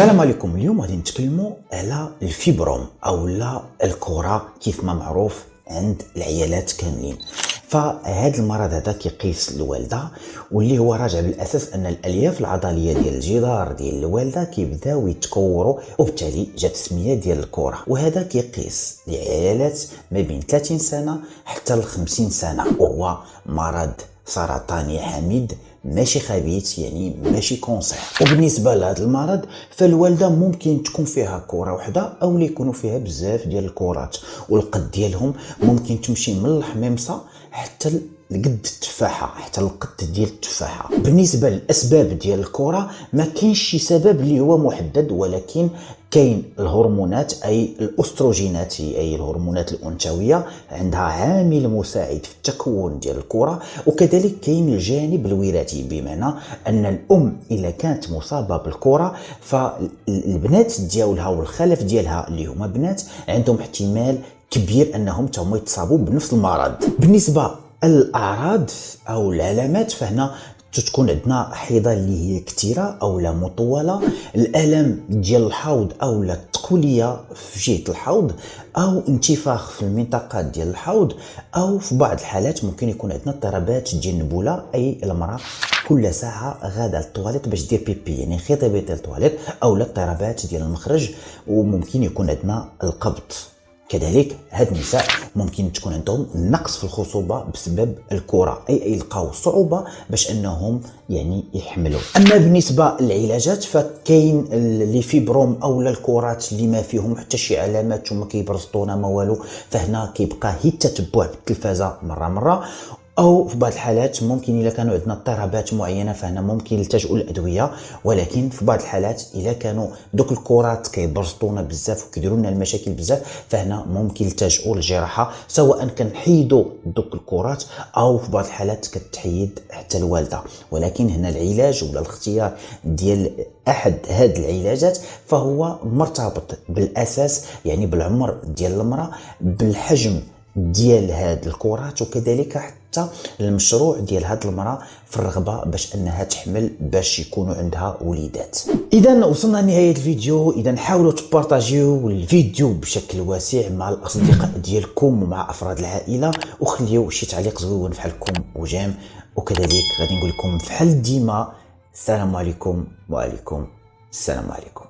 السلام عليكم. اليوم غادي نتكلموا على الفيبروم او لا الكره كيف ما معروف عند العيالات كاملين. فهذا المرض هذا كيقيس الوالده واللي هو راجع بالاساس ان الالياف العضليه ديال الجدار ديال الوالده كيبداو يتكوروا وبالتالي جات السميه ديال الكره. وهذا كيقيس العيالات ما بين 30 سنه حتى ل 50 سنه، وهو مرض سرطاني حميد ماشي خبيث، يعني ماشي كونسير. وبالنسبه لهذا المرض فالوالده ممكن تكون فيها كره وحده او يكونوا فيها بزاف ديال الكرات، والقد ديالهم ممكن تمشي من الحميمصه حتى لقد التفاحه، حتى القد ديال التفاحه. بالنسبه للاسباب ديال الكره ما كاينش شي سبب اللي هو محدد، ولكن كاين الهرمونات اي الاستروجينات اي الهرمونات الانثويه عندها عامل مساعد في التكون ديال الكره. وكذلك كاين الجانب الوراثي، بمعنى ان الام اذا كانت مصابه بالكره فالبنات ديالها والخلف ديالها اللي هما بنات عندهم احتمال كبير انهم تما يتصابوا بنفس المرض. بالنسبه الاعراض او العلامات فهنا تكون عندنا حيضه اللي هي كثيره او لا مطوله، الالم ديال الحوض او لا التقوليه في جهه الحوض، او انتفاخ في المنطقه ديال الحوض، او في بعض الحالات ممكن يكون عندنا اضطرابات ديال النبوله، اي المراه كل ساعه غاده للطواليت باش دير بيبي، يعني خيط بيت للطواليت، او لا اضطرابات ديال المخرج، وممكن يكون عندنا القبض. كذلك هاد النساء ممكن تكون عندهم نقص في الخصوبه بسبب الكره، اي يلقاو صعوبه باش انهم يعني يحملوا. اما بالنسبه للعلاجات فكاين اللي فيبروم او الكرات اللي ما فيهم حتى شي علامات وما كيبرزطونا ما والو، فهنا كيبقى هي التتبع بالتلفازه مره، او في بعض الحالات ممكن الا كانوا عندنا اضطرابات معينه فهنا ممكن نلتجئوا للادويه. ولكن في بعض الحالات الا كانوا دوك الكرات كيبرزطونا بزاف وكيديروا لنا المشاكل بزاف فهنا ممكن نلتجئوا للجراحه، سواء كنحيدوا دوك الكرات او في بعض الحالات كتحيد حتى الوالده. ولكن هنا العلاج ولا الاختيار ديال احد هاد العلاجات فهو مرتبط بالاساس يعني بالعمر ديال المراه، بالحجم ديال هاد الكرات، وكذلك حتى المشروع ديال هاد المراه في الرغبه باش انها تحمل باش يكونوا عندها وليدات. اذا وصلنا لنهايه الفيديو. اذا حاولوا تبارطاجيو الفيديو بشكل واسع مع الاصدقاء ديالكم ومع افراد العائله، وخليو شي تعليق زوين فحالكم وجام. وكذلك غادي نقول لكم فحال ديما السلام عليكم وعليكم السلام عليكم.